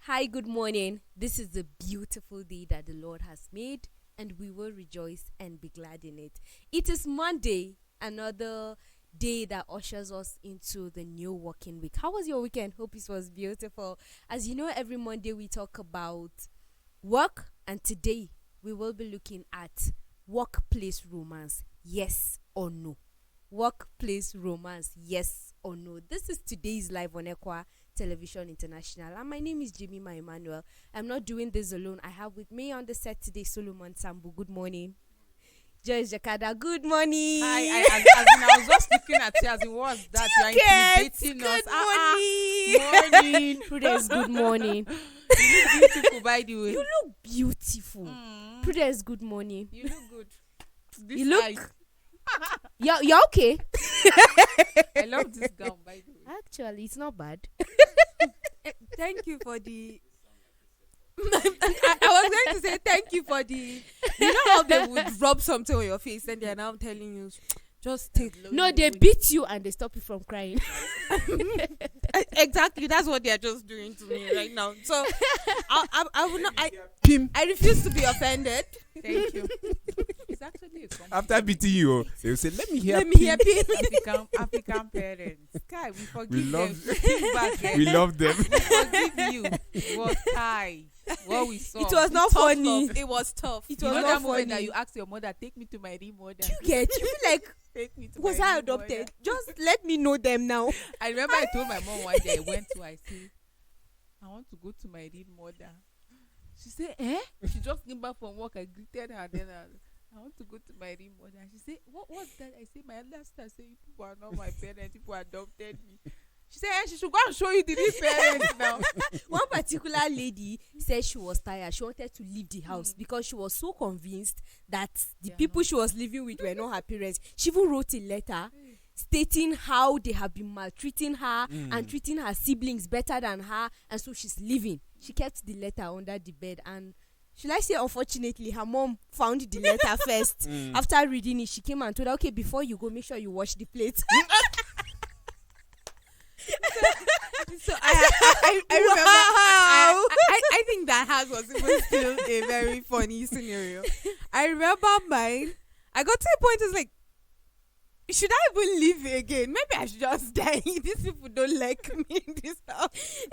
Hi, good morning. This is the beautiful day that the Lord has made, and we will rejoice and be glad in it. It is Monday, another day that ushers us into the new working week. How was your weekend? Hope it was beautiful. As you know, every Monday we talk about work, and today we will be looking at workplace romance. Yes or no? Workplace romance, yes or no? This is today's live on Equa Television International, and my name is Jemima Emmanuel. I'm not doing this alone. I have with me on the set today Solomon Sambu. Good morning. Joyce Jakada. Good morning. Hi, I was just looking at you as it was that you are intimidating us. Good morning. Morning. Prudence, good morning. You look beautiful, by the way. You look beautiful. Prudence, good morning. You look good. This You look- eye. You're okay. I love this gown, by the way. Actually, it's not bad. Thank you for the. I was going to say thank you for the. You know how they would rub something on your face and they're now telling you, just take. No, they beat you and they stop you from crying. Exactly, that's what they're just doing to me right now. So I would not. I refuse to be offended. Thank you. It's actually a compliment. After beating you, they will say, let me hear Let me hear pim." African parents. Kai, we forgive We them. love- Think back, eh? We love them. We forgive you. What Kai? What we saw. It was not Tough funny. love. It was tough. It You was know not that moment funny. that you ask your mother, take me to my real mother. You get? You feel like, Take me to was my I real adopted? mother. Just let me know them now. I remember I told my mom one day I went to, I said, I want to go to my real mother. She said, eh? She just came back from work. I greeted her. Then I want to go to my real mother. She said, what's that? I said, my elder sister said, you people are not my parents. People adopted me. She said, she should go and show you the real parents now. One particular lady said she was tired. She wanted to leave the house because she was so convinced that the They are people not. she was living with were not her parents. She even wrote a letter stating how they have been maltreating her and treating her siblings better than her, and so she's leaving. She kept the letter under the bed, and should I say unfortunately her mom found the letter first. After reading it, she came and told her, okay, before you go, make sure you wash the plate. So I remember. I think that house was even still a very funny scenario. I remember mine. I got to a point. It's like, should I even live again? Maybe I should just die. These people don't like me in this house.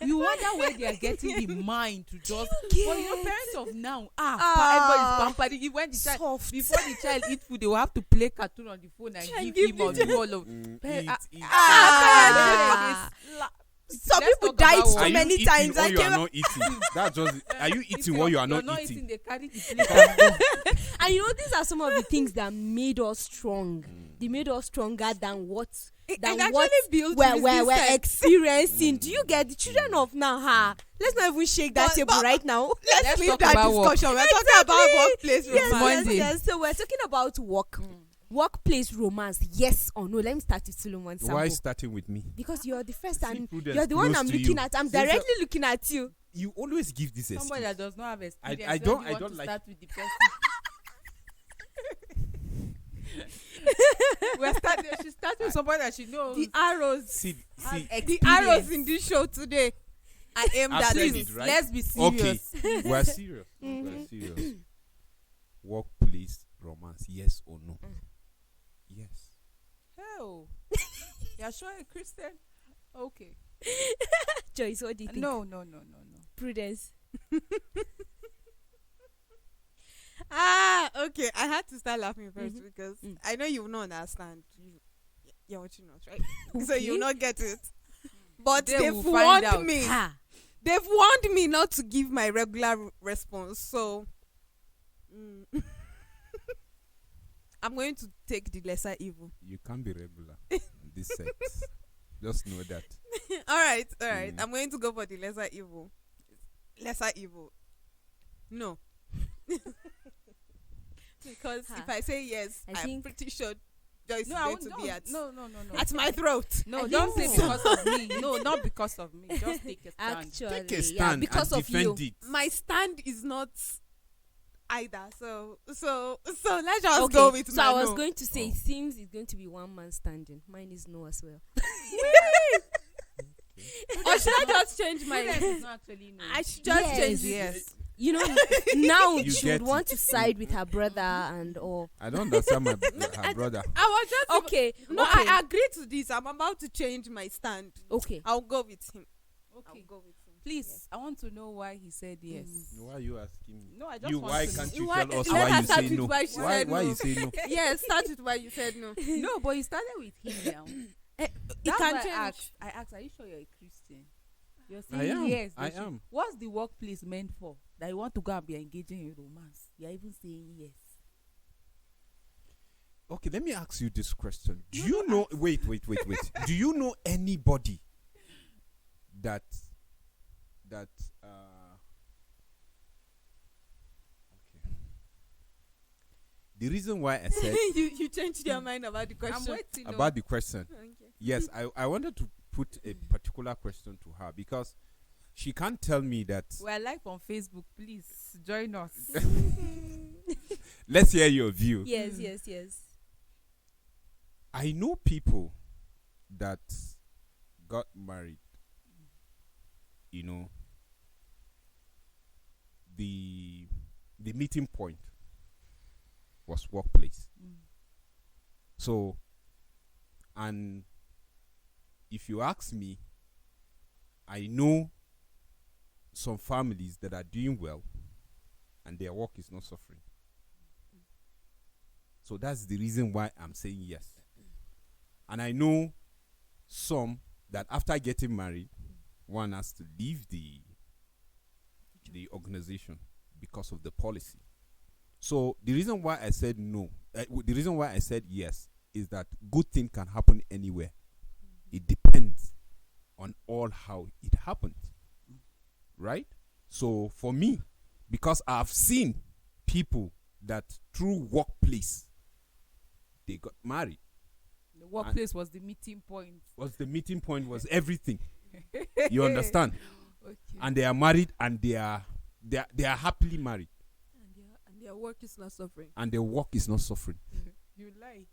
You wonder where they are getting the mind to just. But your parents of now, everybody's pampering. When the child, Soft. before the child eat food, they will have to play cartoon on the phone and give him or do all of. Some Let's people talk died about so what- Are you many eating times. or I you are came not eating? That's just. Are you If eating what you are you're not eating? They carry the plate and go. And you know, these are some of the things that made us strong. They made us stronger than what It than actually what built we're resistance. experiencing. Do you get the children of now? Let's not even shake that But- table but- right now. Let's leave talk that about work. discussion. We're talking about workplace Yes, romance. Monday. yes. So we're talking about work, workplace romance. Yes or no? Let me start with Solomon Why Sambo. starting with me? Because you're the first, See, and Prudence, you're the one close I'm to looking you. at. I'm Since you're- directly looking at you. You always give this excuse. Somebody that does not have experience. I when don't- you I want don't to like- start with the person. She started with somebody that she knows. The arrows. See, Have The arrows in this show today. I am I've that said is. it, right? Let's be Okay, serious. we're serious. We're serious. Workplace romance, yes or no? Yes. Hell. You're sure a Christian? Okay. Joyce, what do you think? No. Prudence. Okay. I had to start laughing first because I know you will not understand. You're watching us, right? So you will not get it. But They they've will find out. warned me. Ha. They've warned me not to give my regular response. So I'm going to take the lesser evil. You can't be regular in this sex. Just know that. All right. I'm going to go for the lesser evil. Lesser evil. No. Because if I say yes, I I'm think- pretty sure Joyce No, is I going won't. to be at No. at my throat. No, I don't think say so. because of me. No, not because of me. Just take a stand. Actually, Take a stand because and of you. defend it. My stand is not either. So let's just Okay, go with so my I was no. going to say, Oh. it seems it's going to be one man standing. Mine is no as well. Or should I just change Prudence my? is not actually no. I should just Yes. change yes. You know, now You she get would want it. to side with her brother and all. I don't understand her brother. I was just Okay, No, okay, I agree to this. I'm about to change my stand. okay. I'll go with him. I'll Okay. go with him. Please, I want to know why he said yes. Why are you asking me? No, I just You, want why to can't know. you Why- tell us let why her you start say with no? why she Why said you no. say no? Yes, start with why you said no. No, but you started with him now. It That's can why I change. asked, are you sure you're a Christian? You're I saying am. yes. I they should- am. What's the workplace meant for? That you want to go and be engaging in romance. You're even saying yes. Okay, let me ask you this question. Do you know? Wait. Do you know anybody that okay? The reason why I said you changed your mind about the question. I'm waiting. about the question, Okay. yes, I wanted to put a particular question to her because she can't tell me that. We're live on Facebook. Please join us. Let's hear your view. Yes, yes. I know people that got married. You know, the meeting point was workplace. So, and if you ask me, I know some families that are doing well and their work is not suffering. So that's the reason why I'm saying yes. And I know some that after getting married, one has to leave the organization because of the policy. So the reason why I said no, the reason why I said yes is that good thing can happen anywhere. It depends on all how it happened. Right? So for me, because I've seen people that through workplace, they got married. The workplace was the meeting point. Was the meeting point, was everything. You understand? Okay. And they are married and they are happily married. And their work is not suffering. And their work is not suffering. You lie.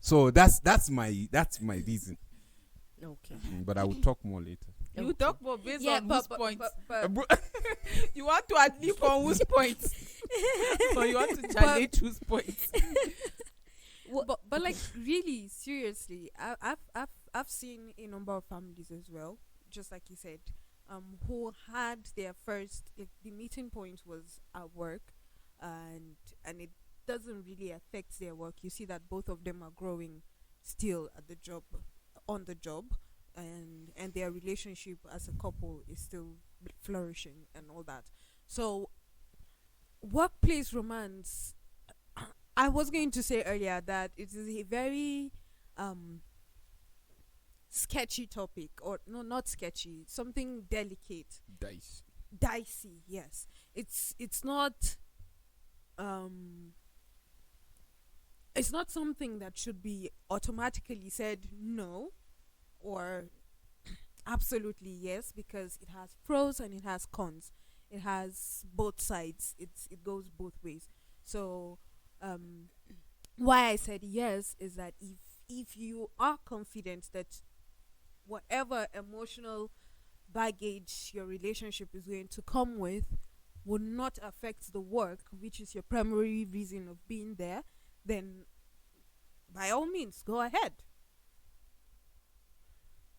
So that's my reason. Okay. But I will talk more later. You Okay. talk more based Yeah, on but- whose but- points. But You want to ad lib on whose points? Or you want to challenge whose points? but like really seriously, I've seen a number of families as well, just like you said, who had their first, like, the meeting point was at work, and it doesn't really affect their work. You see that both of them are growing still at the job, on the job, and their relationship as a couple is still flourishing and all that. So workplace romance, I was going to say earlier that it is a very sketchy topic, or no, not sketchy, something delicate, dicey. Yes, it's not something that should be automatically said no or absolutely yes, because it has pros and it has cons. It has both sides. It goes both ways. So why I said yes is that if you are confident that whatever emotional baggage your relationship is going to come with will not affect the work, which is your primary reason of being there, then by all means go ahead.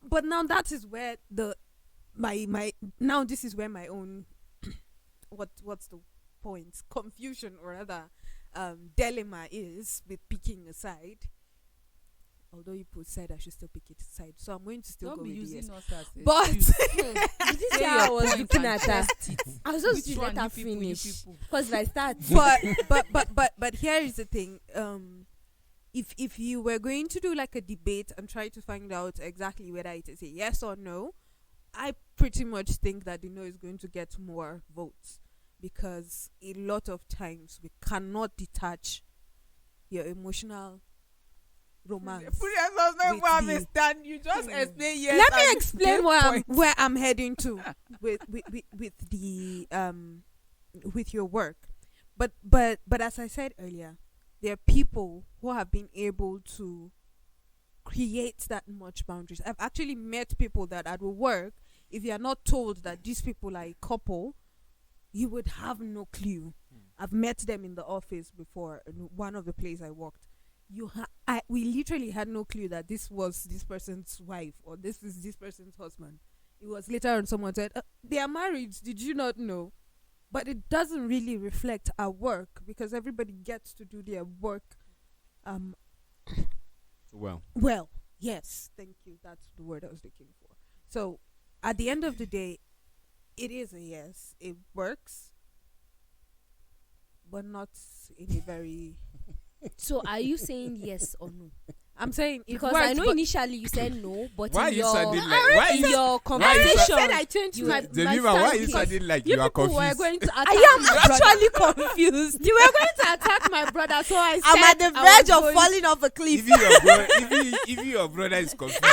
But now that is where this is where my own what's the point, confusion, or rather dilemma is with picking a side. Although you said I should still pick it aside, so I'm going to still Don't go be with using yes. us as But excuse. Did you Say see your how I was point looking and at her? test it. I was just Which to one let her you people, you finish. people? Because like that. but here is the thing. If you were going to do like a debate and try to find out exactly whether it is a yes or no, I pretty much think that the no is going to get more votes, because a lot of times we cannot detach your emotional romance. Prudence does not with even the- understand. You just explain yes. Let me and explain get where point. I'm heading to with the with your work. But as I said earlier, there are people who have been able to create that much boundaries. I've actually met people that at work, if you are not told that these people are a couple, you would have no clue. I've met them in the office before in one of the places I worked. We literally had no clue that this was this person's wife or this is this person's husband. It was later on someone said, they are married. Did you not know? But it doesn't really reflect our work because everybody gets to do their work. Well, yes, thank you. That's the word I was looking for. So at the end of the day, it is a yes. It works, but not in a very. So are you saying yes or no? I'm saying it Because works, I know but initially you said no, but Why in you your sounding like? Why in you? your I conversation, said I changed you my Jemima, why you stance sounding like you you are people were confused? going to attack. I am my brother. actually confused. You were going to attack my brother, so I said I'm at the I verge was of going- falling off a cliff. If your brother is confused,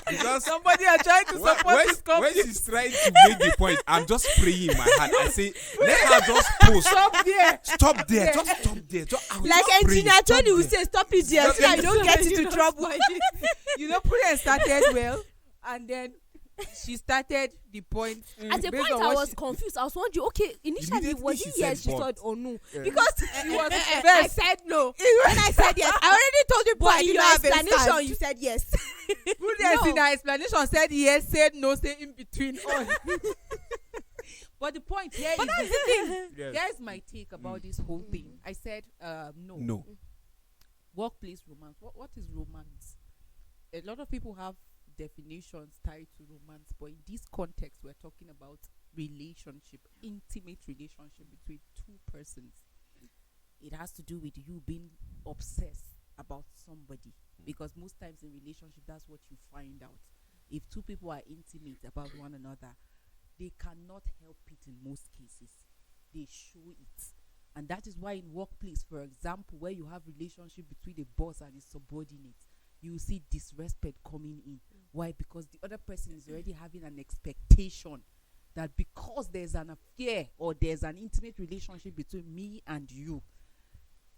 because Somebody are trying to support this when company. she's trying to make the point, I'm just praying in my heart. I say, let her just post. Stop there. Stop there. Just stop there. I will Like just pray. engineer Stop Tony will there. say, stop it there, so I don't get into trouble. You know, Prudence started well, and then she started the point. At a based point, on I what was she- confused. I was wondering, okay, initially Immediately was she it said yes? She but. said or no? Yeah. Because It was I said no. When I said yes, I already told you, but I in did your not have a explanation, stand. you said yes. Prudence No. in her explanation said yes, said no, said in between all. But the point here is this. Yes. Here's my take about this whole thing. I said no. No. Workplace romance. What is romance? A lot of people have definitions tied to romance, but in this context, we're talking about relationship, intimate relationship between two persons. It has to do with you being obsessed about somebody, because most times in relationship, that's what you find out. If two people are intimate about one another, they cannot help it in most cases. They show it. And that is why in workplace, for example, where you have relationship between a boss and his subordinate, you see disrespect coming in. Why? Because the other person is already having an expectation that because there's an affair or there's an intimate relationship between me and you,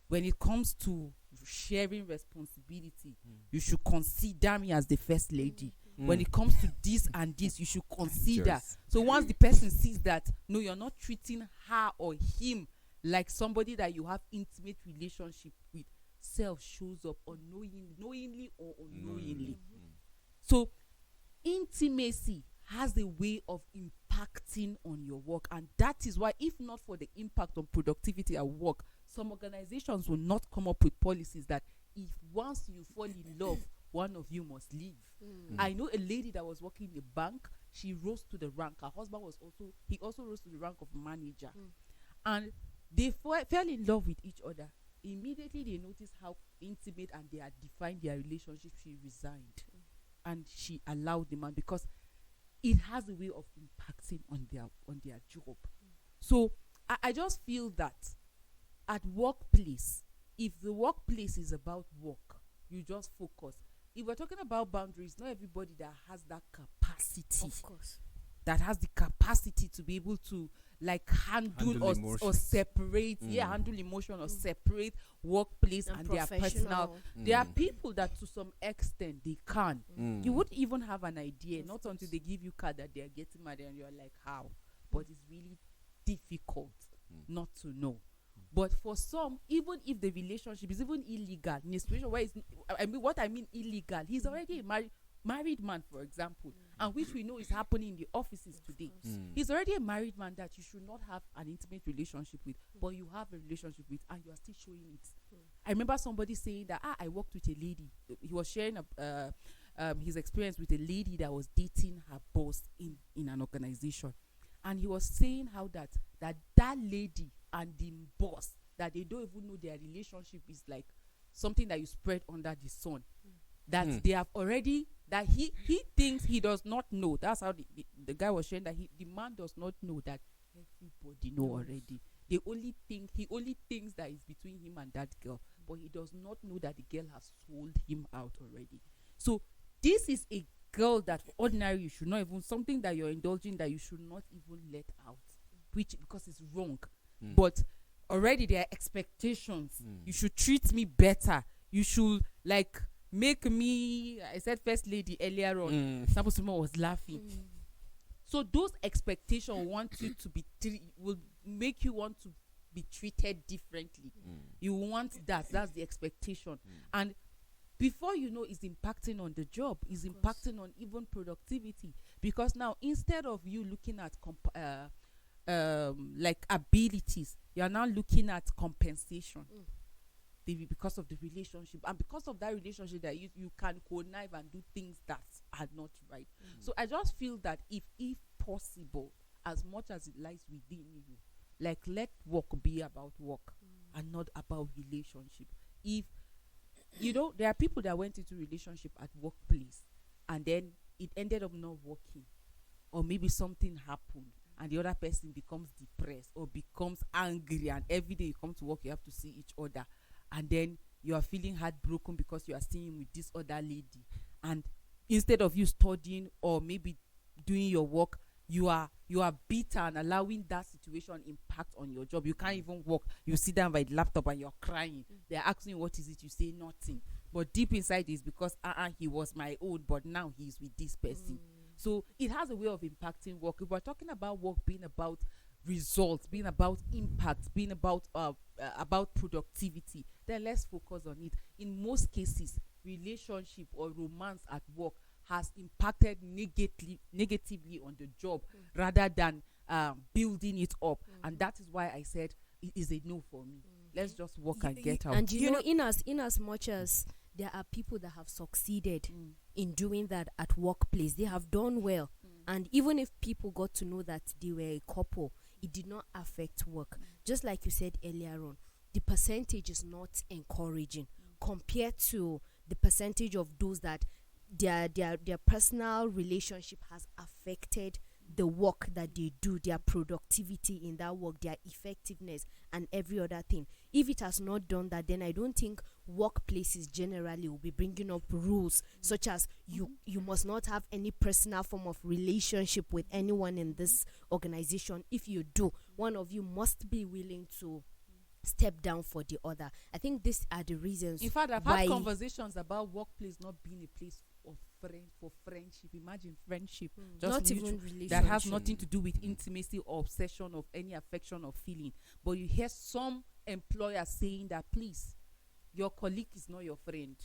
when it comes to sharing responsibility, you should consider me as the first lady. When it comes to this and this, you should consider. Yes. So once the person sees that, no, you're not treating her or him like somebody that you have intimate relationship with, self shows up knowingly or unknowingly. So intimacy has a way of impacting on your work, and that is why, if not for the impact on productivity at work, some organizations will not come up with policies that if once you fall in love, one of you must leave. I know a lady that was working in a bank. She rose to the rank. Her husband was also rose to the rank of manager, and they fell in love with each other. Immediately they noticed how intimate and they had defined their relationship. She resigned, and she allowed the man, because it has a way of impacting on their job. So I just feel that at workplace, if the workplace is about work, you just focus. If we're talking about boundaries, not everybody that has that capacity, Of course. that has the capacity to be able to like handle or emotions. separate, handle emotion or separate workplace and their personal. professional. There are people that to some extent they can. You wouldn't even have an idea, not until they give you card that they are getting married and you're like, how? But it's really difficult not to know. But for some, even if the relationship is even illegal, in a situation where what I mean illegal, he's already a married man, for example, and which we know is happening in the offices today. He's already a married man that you should not have an intimate relationship with, but you have a relationship with, and you are still showing it. I remember somebody saying that, I worked with a lady. He was sharing his experience with a lady that was dating her boss in an organization. And he was saying how that lady and the boss, that they don't even know their relationship is like something that you spread under the sun. That they have already, that he thinks he does not know. That's how the guy was sharing, that the man does not know that everybody know already. He only thinks that it's between him and that girl, but he does not know that the girl has sold him out already. So this is a girl that ordinarily you should not even, something that you're indulging that you should not even let out, which because it's wrong. But already there are expectations. You should treat me better. You should like make me, I said first lady earlier on, Samusuma was laughing. So those expectations want you to be will make you want to be treated differently. You want that. That's the expectation. And before you know, it's impacting on the job. It's impacting on even productivity. Because now, instead of you looking at like abilities, you are now looking at compensation. Because of the relationship, and because of that relationship, that you can connive and do things that are not right. So I just feel that if possible, as much as it lies within you, like, let work be about work and not about relationship. If there are people that went into relationship at workplace and then it ended up not working, or maybe something happened and the other person becomes depressed or becomes angry, and every day you come to work you have to see each other, and then you are feeling heartbroken because you are seeing with this other lady, and instead of you studying or maybe doing your work, you are bitter and allowing that situation impact on your job. You can't even work. You sit down by the laptop and you're crying. They're asking you what is it, you say nothing, but deep inside is because he was my own, but now he's with this person. So it has a way of impacting work. If we're talking about work being about results, being about impact, being about productivity, then let's focus on it. In most cases, relationship or romance at work has impacted negatively on the job rather than building it up. And that is why I said it is a no for me. Let's just work and get out. And in as much as there are people that have succeeded in doing that at workplace, they have done well. And even if people got to know that they were a couple, it did not affect work. Just like you said earlier on, the percentage is not encouraging compared to the percentage of those that their personal relationship has affected the work that they do, their productivity in that work, their effectiveness, and every other thing. If it has not done that, then I don't think workplaces generally will be bringing up rules such as you must not have any personal form of relationship with anyone in this organization. If you do, one of you must be willing to step down for the other. I think these are the reasons. In fact, I've had conversations about workplace not being a place of for friendship. Imagine friendship, just not even relationship, that has nothing to do with intimacy or obsession of any affection or feeling. But you hear some employers saying that, please, your colleague is not your friend.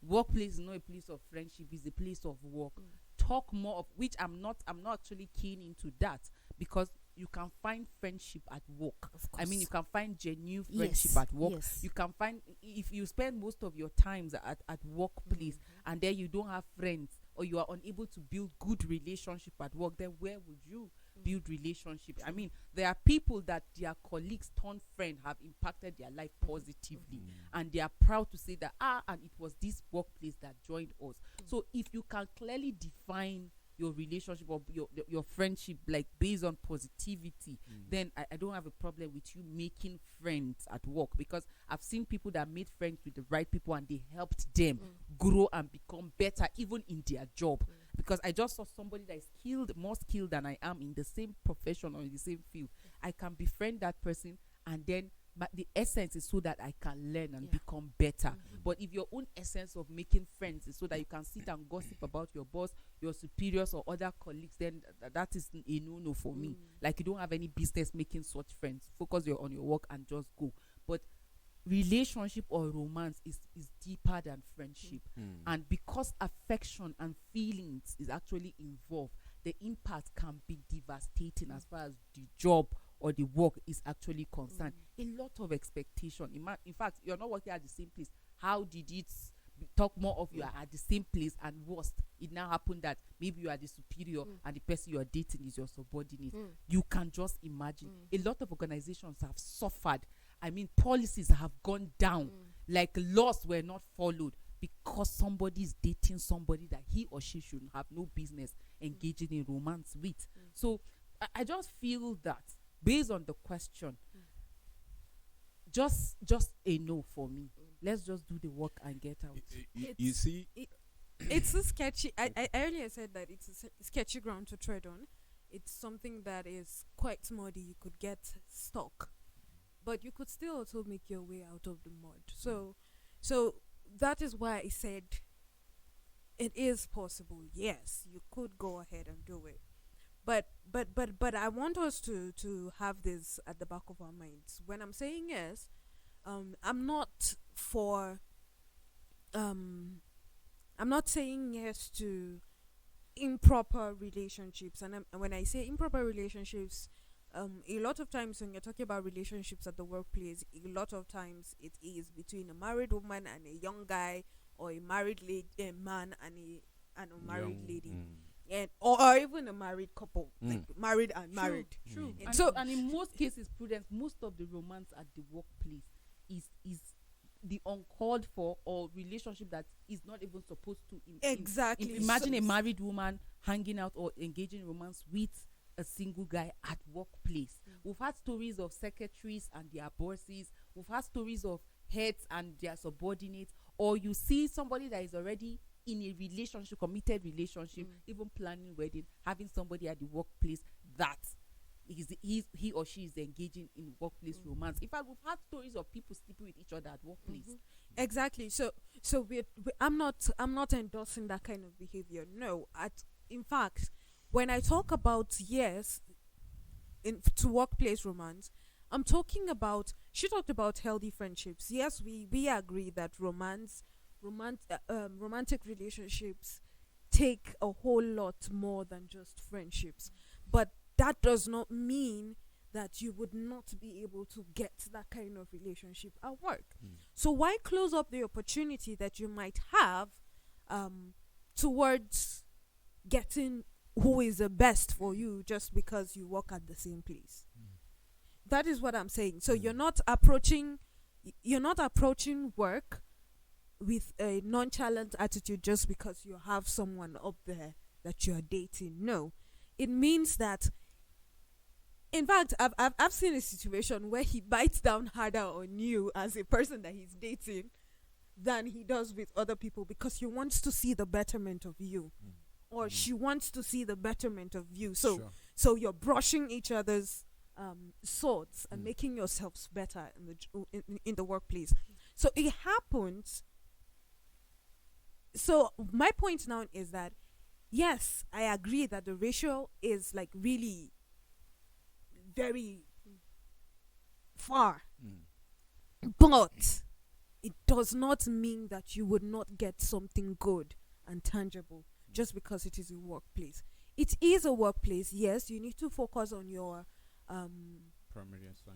Workplace is not a place of friendship; it's a place of work. Talk more of which I'm not actually keen into that, because you can find friendship at work. I mean, you can find genuine friendship at work. You can find, if you spend most of your times at workplace and then you don't have friends, or you are unable to build good relationship at work, then where would you build relationship? I mean, there are people that their colleagues turned friend have impacted their life positively, and they are proud to say that and it was this workplace that joined us. So if you can clearly define your relationship or your friendship like based on positivity, then I don't have a problem with you making friends at work, because I've seen people that made friends with the right people and they helped them grow and become better even in their job. Because I just saw somebody that is more skilled than I am in the same profession or in the same field. I can befriend that person, and then the essence is so that I can learn and become better. But if your own essence of making friends is so that you can sit and gossip about your boss, your superiors, or other colleagues, then that is a no for me. Like, you don't have any business making such friends. Focus on your work and just go. But relationship or romance is deeper than friendship. And because affection and feelings is actually involved, the impact can be devastating as far as the job or the work is actually concerned. A lot of expectation. In fact, you're not working at the same place. How did it talk more of you are at the same place, and worst, it now happened that maybe you are the superior and the person you are dating is your subordinate. You can just imagine. A lot of organizations have suffered. I mean, policies have gone down, like laws were not followed because somebody is dating somebody that he or she should have no business engaging in romance with. So I just feel that, based on the question, just a no for me. Let's just do the work and get out. You see, it's a sketchy. I earlier said that it's a sketchy ground to tread on. It's something that is quite muddy. You could get stuck, but you could still also make your way out of the mud. So that is why I said it is possible. Yes, you could go ahead and do it. But I want us to have this at the back of our minds. When I'm saying yes, I'm not for I'm not saying yes to improper relationships. And when I say improper relationships, a lot of times when you're talking about relationships at the workplace, a lot of times it is between a married woman and a young guy, or a married man and a married lady, and or even a married couple, like married and married. True. And And, so and in most cases, Prudence, most of the romance at the workplace is the uncalled for or relationship that is not even supposed to. Exactly. Imagine So- a married woman hanging out or engaging in romance with a single guy at workplace. We've had stories of secretaries and their bosses. We've had stories of heads and their subordinates. Or you see somebody that is already in a relationship, committed relationship, even planning wedding, having somebody at the workplace that he or she is engaging in workplace romance. In fact, we've had stories of people sleeping with each other at workplace. Exactly. So I'm not endorsing that kind of behavior. No. In fact, when I talk about yes to workplace romance, I'm talking about, she talked about healthy friendships. Yes, we agree that romantic relationships take a whole lot more than just friendships. But that does not mean that you would not be able to get that kind of relationship at work. So why close up the opportunity that you might have towards getting who is the best for you just because you work at the same place? That is what I'm saying. So you're not approaching work with a nonchalant attitude just because you have someone up there that you're dating. No. It means that, in fact, I've seen a situation where he bites down harder on you as a person that he's dating than he does with other people, because he wants to see the betterment of you, or she wants to see the betterment of you. So you're brushing each other's swords and making yourselves better in the workplace. So it happens. So my point now is that yes, I agree that the ratio is like really very far, but it does not mean that you would not get something good and tangible just because it is a workplace. It is a workplace. Yes, you need to focus on your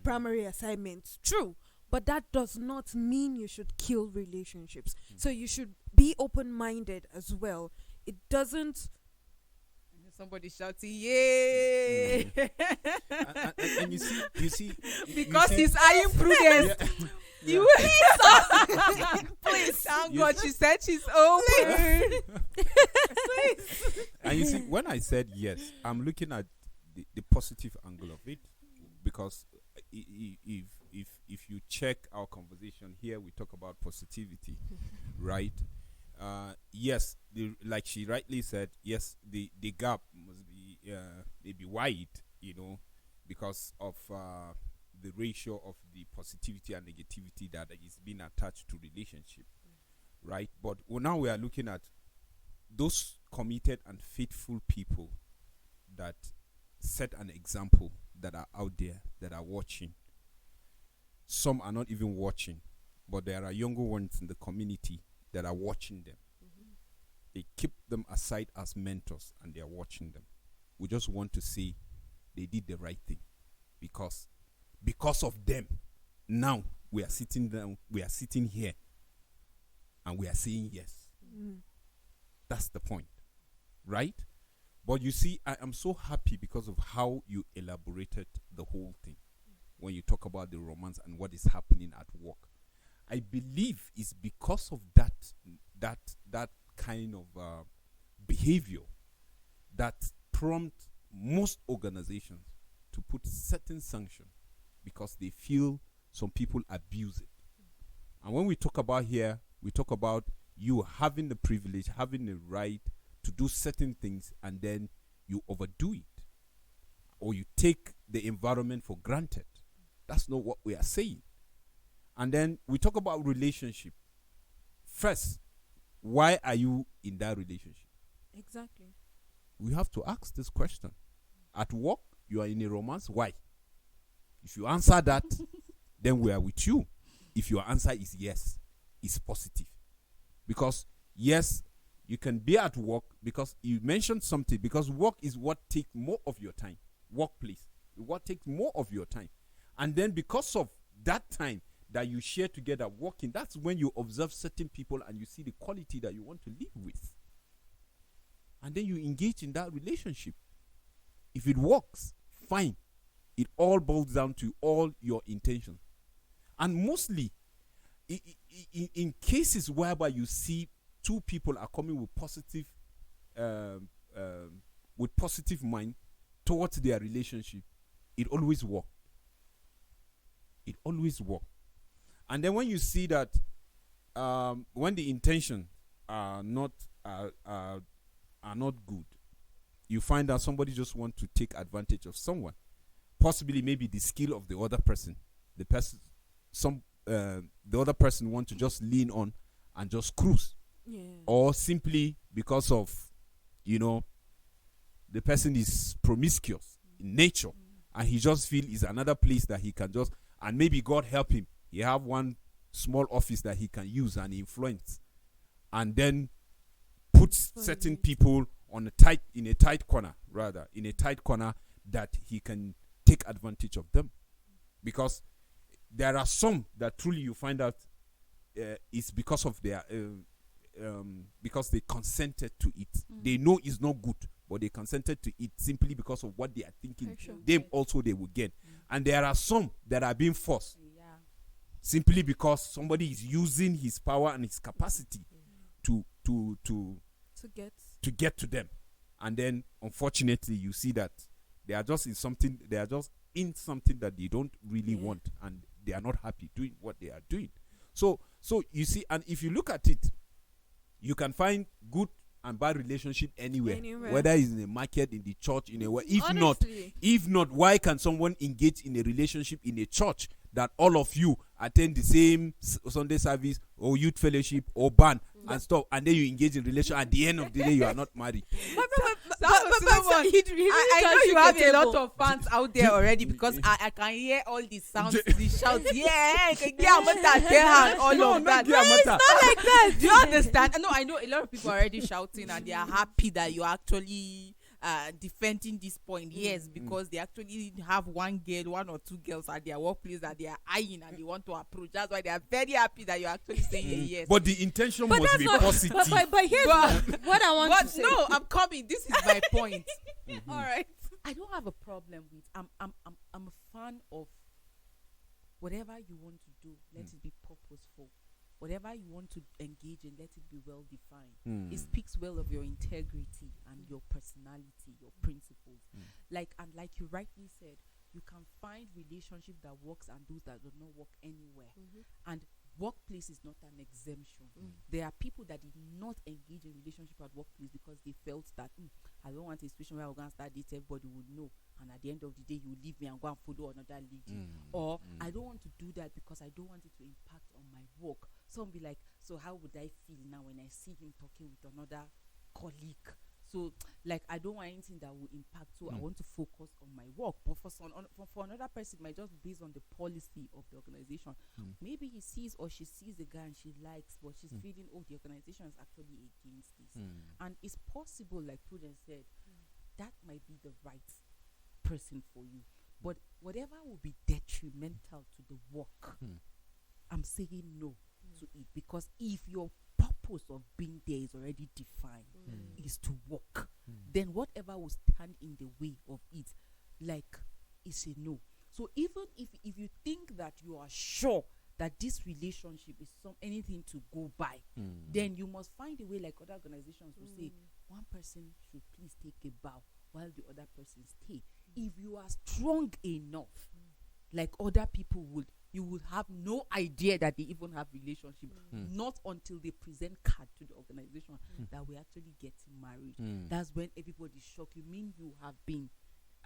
primary assignments. True. But that does not mean you should kill relationships. So you should be open-minded as well. It doesn't. Somebody shouting, "Yay!" And you see, because you see, he's eyeing Prudence. yeah. Please, thank You God see- she said she's open. And you see, when I said yes, I'm looking at the positive angle of it, because if you check our conversation here, we talk about positivity, right? Yes, like she rightly said, yes, the gap must be maybe wide, because of the ratio of the positivity and negativity that is being attached to relationship, right? But now we are looking at those committed and faithful people that set an example, that are out there, that are watching. Some are not even watching, but there are younger ones in the community that are watching them. They keep them aside as mentors, and they are watching them. We just want to say they did the right thing, because of them, now we are sitting down, we are sitting here, and we are saying yes. That's the point, right? But you see, I am so happy because of how you elaborated the whole thing when you talk about the romance and what is happening at work. I believe it's because of that kind of behavior that prompt most organizations to put certain sanctions, because they feel some people abuse it. And when we talk about here, we talk about you having the privilege, having the right to do certain things, and then you overdo it, or you take the environment for granted. That's not what we are saying. And then we talk about relationship. First, why are you in that relationship? Exactly. We have to ask this question. At work, you are in a romance. Why? If you answer that, then we are with you. If your answer is yes, it's positive. Because yes, you can be at work because you mentioned something, because work is what takes more of your time. Workplace, what takes more of your time. And then because of that time that you share together working, that's when you observe certain people and you see the quality that you want to live with. And then you engage in that relationship. If it works, fine. It all boils down to all your intentions. And mostly, in cases whereby you see two people are coming with positive mind towards their relationship, it always works. It always works. And then when you see that, when the intentions are not good, you find that somebody just wants to take advantage of someone. Possibly, maybe the skill of the other person. The other person wants to just lean on and just cruise. Yeah. Or simply because of, the person is promiscuous in nature, and he just feel is another place that he can just, and maybe God help him, he have one small office that he can use and influence, and then puts certain people in a tight corner that he can take advantage of them. Because there are some that truly you find out it's because of their because they consented to it. They know it's not good, but they consented to it simply because of what they are thinking. Them also they will get. And there are some that are being forced simply because somebody is using his power and his capacity to get to them. And then unfortunately you see that they are just in something that they don't really want, and they are not happy doing what they are doing. So you see, and if you look at it, you can find good and bad relationship anywhere. Whether it's in the market, in the church, in a way. If not, why can someone engage in a relationship in a church that all of you attend the same Sunday service or youth fellowship or band and stuff, and then you engage in relation? At the end of the day, you are not married. I know you have a lot of fans out there already, because I can hear all the sounds, the shouts. All of that. No, it's not like that. Do you understand? No, I know a lot of people are already shouting and they are happy that you actually defending this point. Yes, because they actually have one or two girls at their workplace that they are eyeing and they want to approach. That's why they are very happy that you're actually saying yes. But the intention must be positive. But here's what I want to say. No, I'm coming. This is my point. All right. I don't have a problem with. I'm a fan of whatever you want to do. Let it be purposeful. Whatever you want to engage in, let it be well defined. It speaks well of your integrity and your personality, your principles. Like you rightly said, you can find relationship that works and those that do not work anywhere. And workplace is not an exemption. There are people that did not engage in relationship at workplace because they felt that I don't want a situation where we're going to start dating, everybody would know, and at the end of the day you will leave me and go and follow another lady. Or I don't want to do that because I don't want it to impact on my work. Some be like, so how would I feel now when I see him talking with another colleague? So I don't want anything that will impact, so I want to focus on my work. But for another person, it might just be based on the policy of the organization. Maybe he sees or she sees the guy and she likes, but she's feeling, the organization is actually against this. And it's possible, like Prudence said, that might be the right person for you. But whatever will be detrimental to the work, I'm saying no to it. Because if your purpose of being there is already defined, is to work, then whatever will stand in the way of it, is a no. So even if you think that you are sure that this relationship is anything to go by, then you must find a way, like other organizations will say, one person should please take a bow while the other person stay. If you are strong enough, like other people would, you would have no idea that they even have relationship. Not until they present card to the organization that we actually getting married. That's when everybody's shocked. You mean you have been,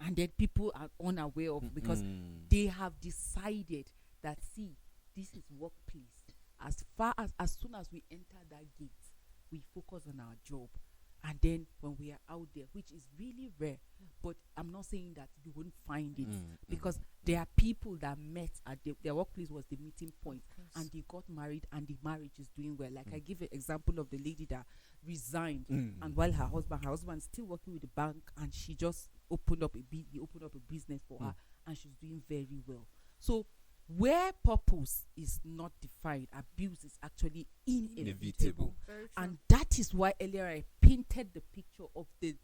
and then people are unaware of, because they have decided that, see, this is workplace. As soon as we enter that gate, we focus on our job, and then when we are out there, which is really rare, but I'm not saying that you wouldn't find it, because there are people that met at their workplace was the meeting point, and they got married, and the marriage is doing well. Like I give an example of the lady that resigned, and while her husband is still working with the bank, and she just he opened up a business for her, and she's doing very well. So where purpose is not defined, abuse is actually inevitable. And that is why earlier I painted the picture of the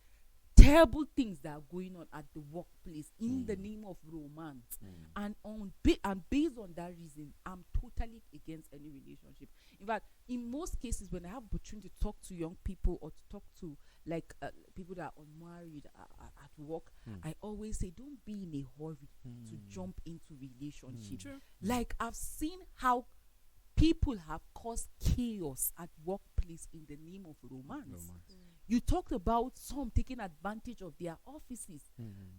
terrible things that are going on at the workplace in the name of romance. And based on that reason, I'm totally against any relationship. In fact, in most cases, when I have opportunity to talk to young people or to talk to people that are unmarried at work, I always say, don't be in a hurry to jump into relationship. Like, I've seen how people have caused chaos at workplace in the name of romance. You talked about some taking advantage of their offices,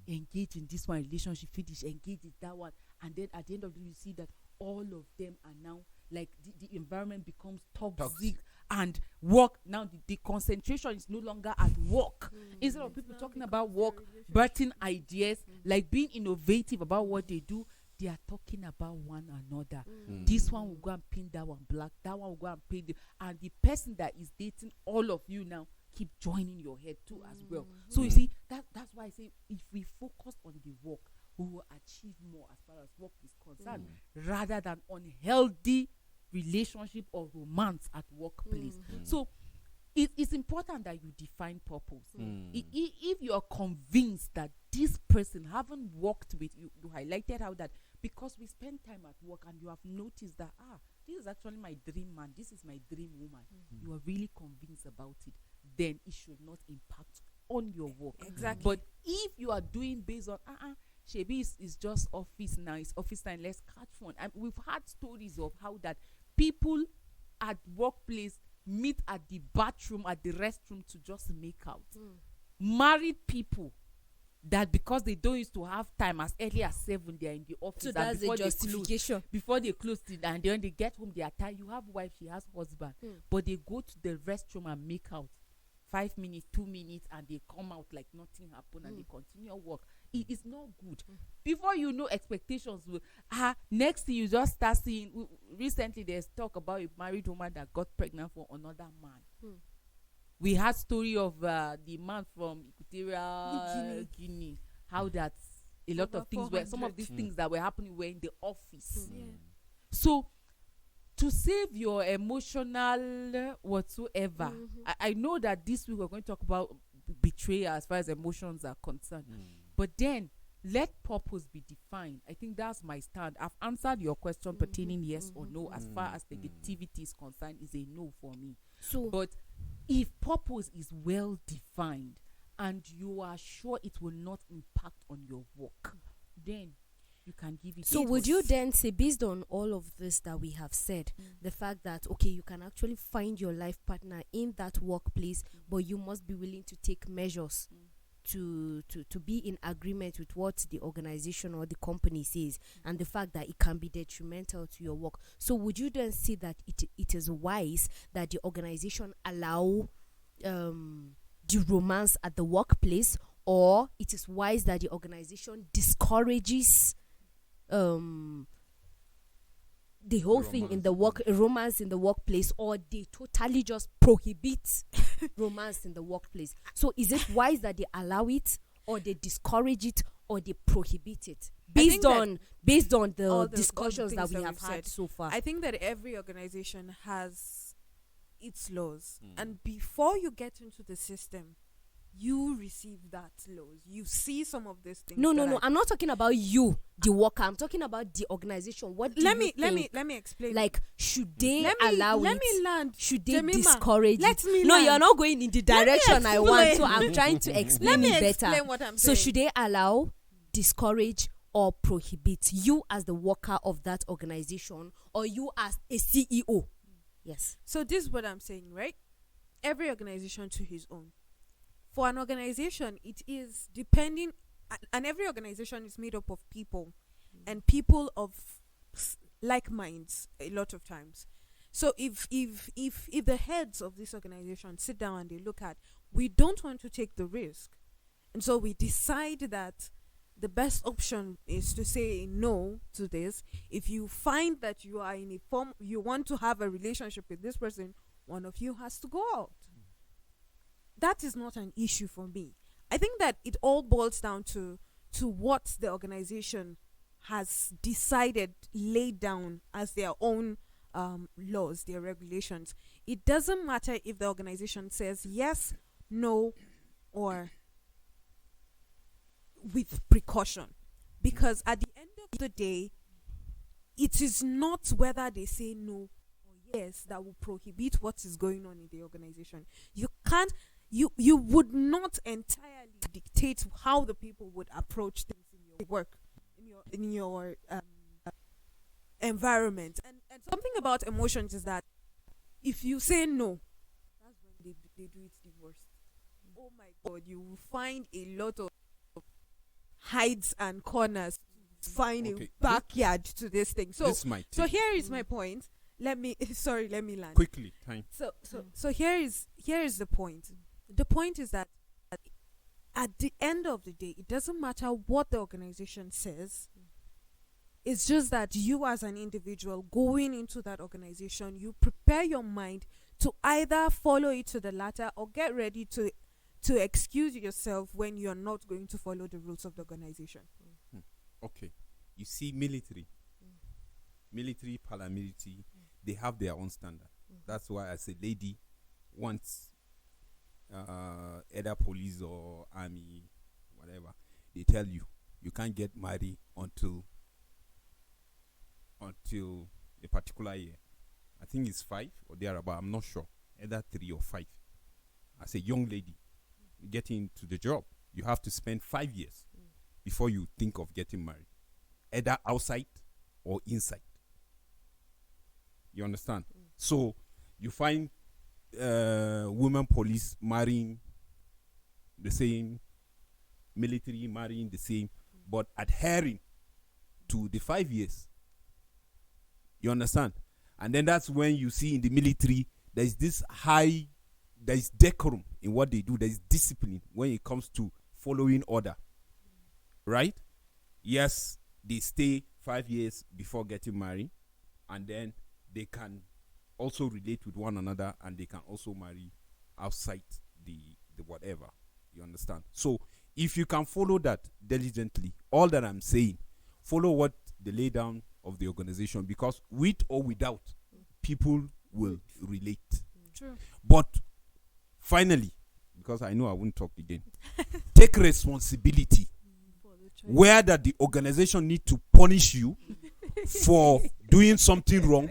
engage in this one relationship, finish, engage in that one, and then at the end of the day, you see that all of them are now like the environment becomes toxic. And work now, the concentration is no longer at work. Instead of people talking about work, birthing ideas, like being innovative about what they do, they are talking about one another. This one will go and paint that one black, that one will go and paint and the person that is dating all of you now keep joining your head too as well. So you see, that's why I say if we focus on the work, we will achieve more as far as work is concerned, rather than unhealthy relationship or romance at workplace. So it's important that you define purpose. If you are convinced that this person haven't worked with you, you highlighted how that because we spend time at work and you have noticed that this is actually my dream man, this is my dream woman, you are really convinced about it, then it should not impact on your work. Exactly. But if you are doing based on Shebi is just office now, it's office time, let's catch fun. And we've had stories of how that people at workplace meet at the bathroom, at the restroom to just make out. Married people that because they don't used to have time as early as 7, they're in the office. So that's the justification. Before they close it, and then they get home, they are tired. You have wife, she has husband, but they go to the restroom and make out 5 minutes, 2 minutes, and they come out like nothing happened, and they continue work. It is not good. Before you know, expectations will next thing you just start seeing. Recently there's talk about a married woman that got pregnant for another man. We had story of the man from Equatorial Guinea, how that a lot of things were, some of these things that were happening were in the office. So to save your emotional whatsoever, I know that this week we're going to talk about betrayal as far as emotions are concerned, but then let purpose be defined. I think that's my stand. I've answered your question pertaining yes or no. As far as negativity is concerned, is a no for me. So, but if purpose is well defined and you are sure it will not impact on your work, then you can give it. So would you then say, based on all of this that we have said, the fact that okay, you can actually find your life partner in that workplace, but you must be willing to take measures to be in agreement with what the organization or the company says, and the fact that it can be detrimental to your work. So would you then say that it is wise that the organization allow the romance at the workplace, or it is wise that the organization discourages the whole thing in the romance in the workplace, or they totally just prohibit romance in the workplace? So is it wise that they allow it, or they discourage it, or they prohibit it based on the discussions that we have had so far? I think that every organization has its laws, and before you get into the system, you receive that laws. You see some of these things. No. I'm not talking about you, the worker. I'm talking about the organization. What do let you me think? explain. Like, should they allow let it? me land. Should they Jemima, discourage let it? me No, land. you're not going in the direction I want. So explain. I'm trying to explain Let me it better. explain what I'm So saying. should they allow, discourage, or prohibit you as the worker of that organization, or you as a CEO? Yes. So this is what I'm saying, right? Every organization to his own. For an organization, it is depending, and every organization is made up of people, and people of like minds a lot of times. So if the heads of this organization sit down and they look at, we don't want to take the risk, and so we decide that the best option is to say no to this. If you find that you are in a form, you want to have a relationship with this person, one of you has to go out. That is not an issue for me. I think that it all boils down to what the organization has decided, laid down as their own laws, their regulations. It doesn't matter if the organization says yes, no, or with precaution, because at the end of the day, it is not whether they say no or yes that will prohibit what is going on in the organization. You can't, you would not entirely dictate how the people would approach things in your work, in your environment. And something about emotions is that if you say no, that's when they do it the worst. Oh my God, you will find a lot of hides and corners to find a backyard to this thing. So here is my point. Let me land quickly. Time. So here is the point. The point is that at the end of the day, it doesn't matter what the organization says. It's just that you as an individual going into that organization, you prepare your mind to either follow it to the latter or get ready to excuse yourself when you're not going to follow the rules of the organization. Okay. You see, military, paramilitary, they have their own standard. That's why as a lady wants either police or army, whatever, they tell you can't get married until a particular year. I think it's 5 or thereabout. I'm not sure. Either 3 or 5. As a young lady getting into the job, you have to spend 5 years before you think of getting married, either outside or inside. You understand? So you find women police marrying the same, military marrying the same, but adhering to the 5 years. You understand? And then that's when you see in the military there's decorum in what they do. There's discipline when it comes to following order. Right? Yes, they stay 5 years before getting married, and then they can also relate with one another, and they can also marry outside the whatever. You understand? So if you can follow that diligently, all that I'm saying, follow what the lay down of the organization, because with or without, people will relate. True. But finally, because I know I won't talk again, take responsibility. Where that the organization need to punish you for doing something wrong,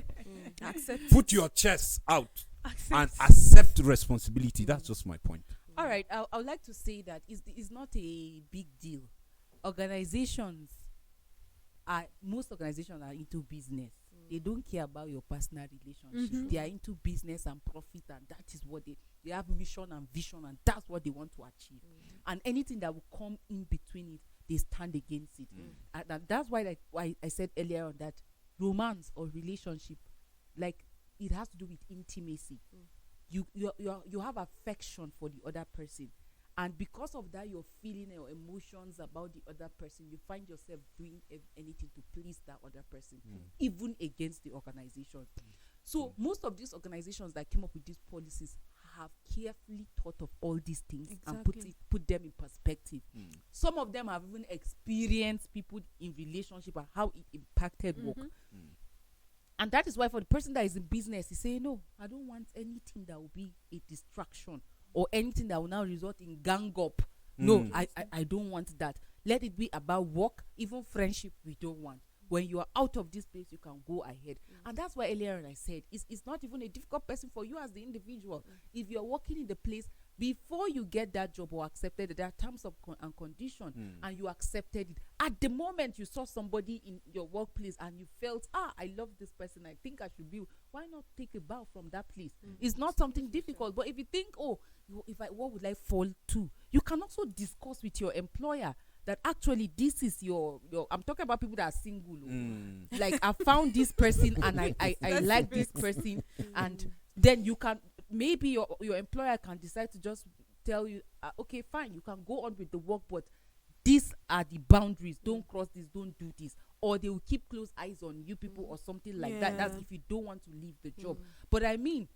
put your chest out and accept responsibility. That's just my point. All right, I would like to say that it's not a big deal. Most organizations are into business. They don't care about your personal relationships. They are into business and profit, and that is what they have mission and vision, and that's what they want to achieve. And anything that will come in between it, they stand against it. And that's why I said earlier on that romance or relationship, like, it has to do with intimacy. You have affection for the other person, and because of that, you're feeling your emotions about the other person. You find yourself doing anything to please that other person, even against the organization. So most of these organizations that came up with these policies have carefully thought of all these things and put them in perspective. Some of them have even experienced people in relationship and how it impacted work. And that is why for the person that is in business, he say, no, I don't want anything that will be a distraction or anything that will now result in gang up. No, I don't want that. Let it be about work. Even friendship, we don't want. When you are out of this place, you can go ahead. And that's why earlier I said, it's not even a difficult person for you as the individual. If you're working in the place, before you get that job or accepted it, there are terms of and conditions, and you accepted it. At the moment you saw somebody in your workplace and you felt, I love this person, I think I should be, why not take a bow from that place? It's not something difficult. But if you think, what would I fall to? You can also discuss with your employer that actually this is your I'm talking about people that are single. Like I found this person and I like this person, and then you can maybe your employer can decide to just tell you, okay, fine, you can go on with the work, but these are the boundaries. Don't cross this. Don't do this. Or they will keep close eyes on you people or something like that. That's if you don't want to leave the job. But I mean,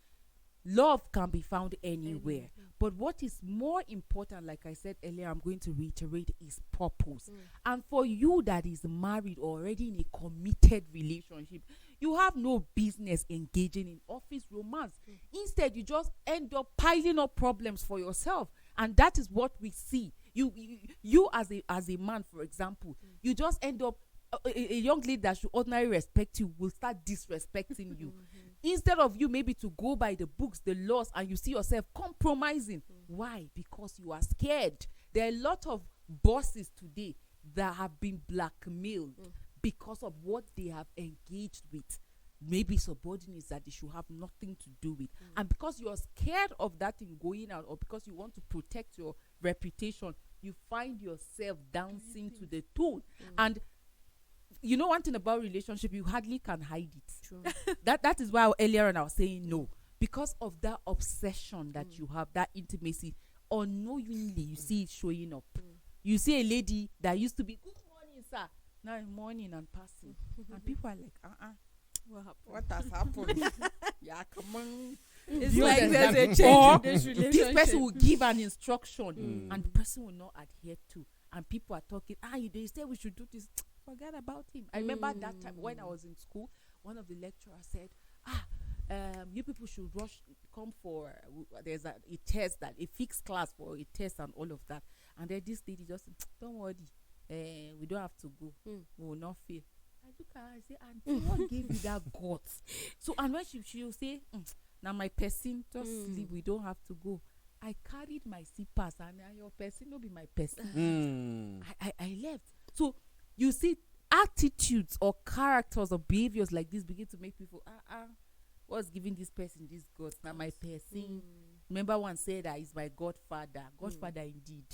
love can be found anywhere. But what is more important, like I said earlier, I'm going to reiterate, is purpose. And for you that is married or already in a committed relationship, you have no business engaging in office romance. Instead, you just end up piling up problems for yourself. And that is what we see. You as a man, for example, you just end up a young lady that should ordinarily respect you will start disrespecting you. Instead of you maybe to go by the books, the laws, and you see yourself compromising. Why? Because you are scared. There are a lot of bosses today that have been blackmailed because of what they have engaged with. Maybe subordinates that they should have nothing to do with. And because you're scared of that thing going out, or because you want to protect your reputation, you find yourself dancing to the tune. And you know one thing about relationship, you hardly can hide it. True. That is why earlier on I was saying no. Because of that obsession that you have, that intimacy, unknowingly you see it showing up. You see a lady that used to be, good morning, sir. Now morning and passing. And people are like, what has happened? Yeah, come on. It's You like understand? there's a change Or in this relationship. this person will give an instruction and the person will not adhere to. And people are talking, they say we should do this. Forget about him. I remember that time when I was in school, one of the lecturers said, you people should come for, there's a test, that a fixed class for a test and all of that. And then this lady just said, don't worry, we don't have to go. We will not fail. I look at her, I say, Auntie, what gave you that guts? So, and when she will say, now my person, just sleep, we don't have to go. I carried my slippers and your person no be my person. I left. So, you see, attitudes or characters or behaviors like this begin to make people, what's giving this person this guts? Now my person. Remember one said that is my godfather. Godfather indeed.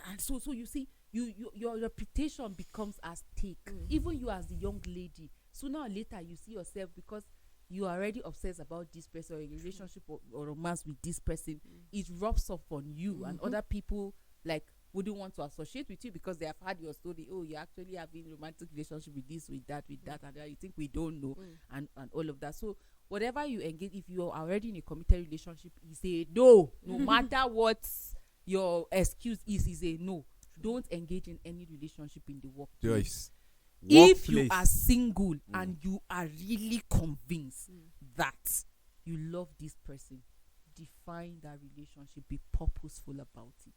And so you see, your reputation becomes at stake. Even you as a young lady. Sooner or later you see yourself, because you are already obsessed about this person, or a relationship or romance with this person, it rubs off on you, and other people like wouldn't want to associate with you because they have heard your story. Oh, you're actually having romantic relationship with this, with that, and you think we don't know, and all of that. So whatever you engage, if you are already in a committed relationship, you say no matter what your excuse is a no. Don't engage in any relationship in the workplace. Joyce, If you are single and you are really convinced that you love this person, define that relationship, be purposeful about it.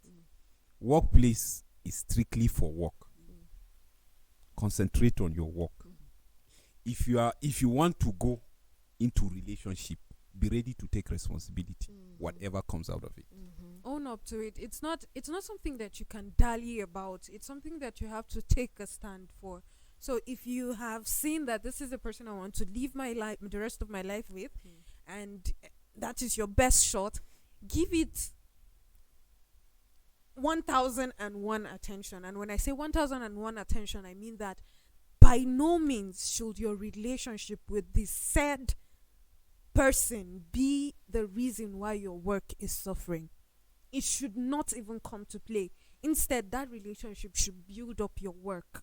Workplace is strictly for work. Concentrate on your work. If you want to go into relationship, be ready to take responsibility, whatever comes out of it. Own up to it. It's not something that you can dally about. It's something that you have to take a stand for. So if you have seen that this is a person I want to live my life, the rest of my life with, and that is your best shot, give it 1001 attention. And when I say 1001 attention, I mean that by no means should your relationship with this said person be the reason why your work is suffering. It should not even come to play. Instead, that relationship should build up your work.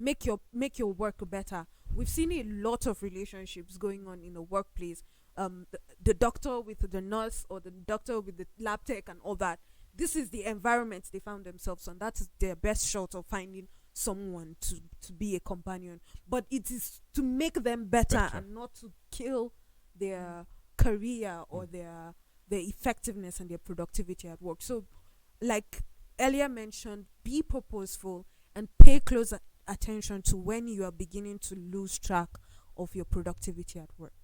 Make your work better. We've seen a lot of relationships going on in a workplace. The doctor with the nurse, or the doctor with the lab tech and all that. This is the environment they found themselves on. That is their best shot of finding someone to be a companion. But it is to make them better and not to kill their career or their effectiveness and their productivity at work. So, like earlier mentioned, be purposeful and pay close attention to when you are beginning to lose track of your productivity at work.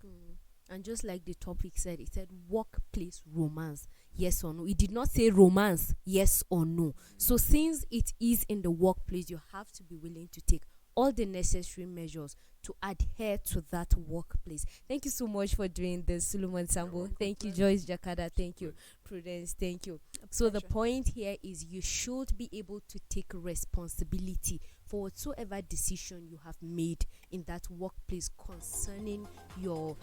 And just like the topic said, it said workplace romance, yes or no. It did not say romance, yes or no. So since it is in the workplace, you have to be willing to take all the necessary measures to adhere to that workplace. Thank you so much for doing this, Suleiman Sambo. Thank you, Joyce Jakada. Thank you, Prudence. Thank you. So the Gotcha. point here is you should be able to take responsibility for whatsoever decision you have made in that workplace concerning your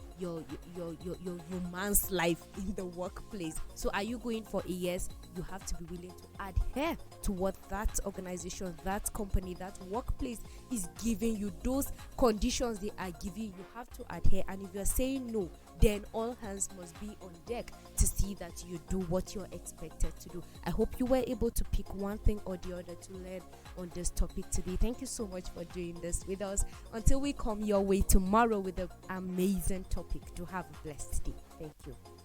romance life in the workplace. So are you going for a yes? You have to be willing to adhere to what that organization, that company, that workplace is giving you. Those conditions they are giving you have to adhere. And if you're saying no, then all hands must be on deck to see that you do what you're expected to do. I hope you were able to pick one thing or the other to learn on this topic today. Thank you so much for doing this with us. Until we come your way tomorrow with an amazing topic. Do have a blessed day. Thank you.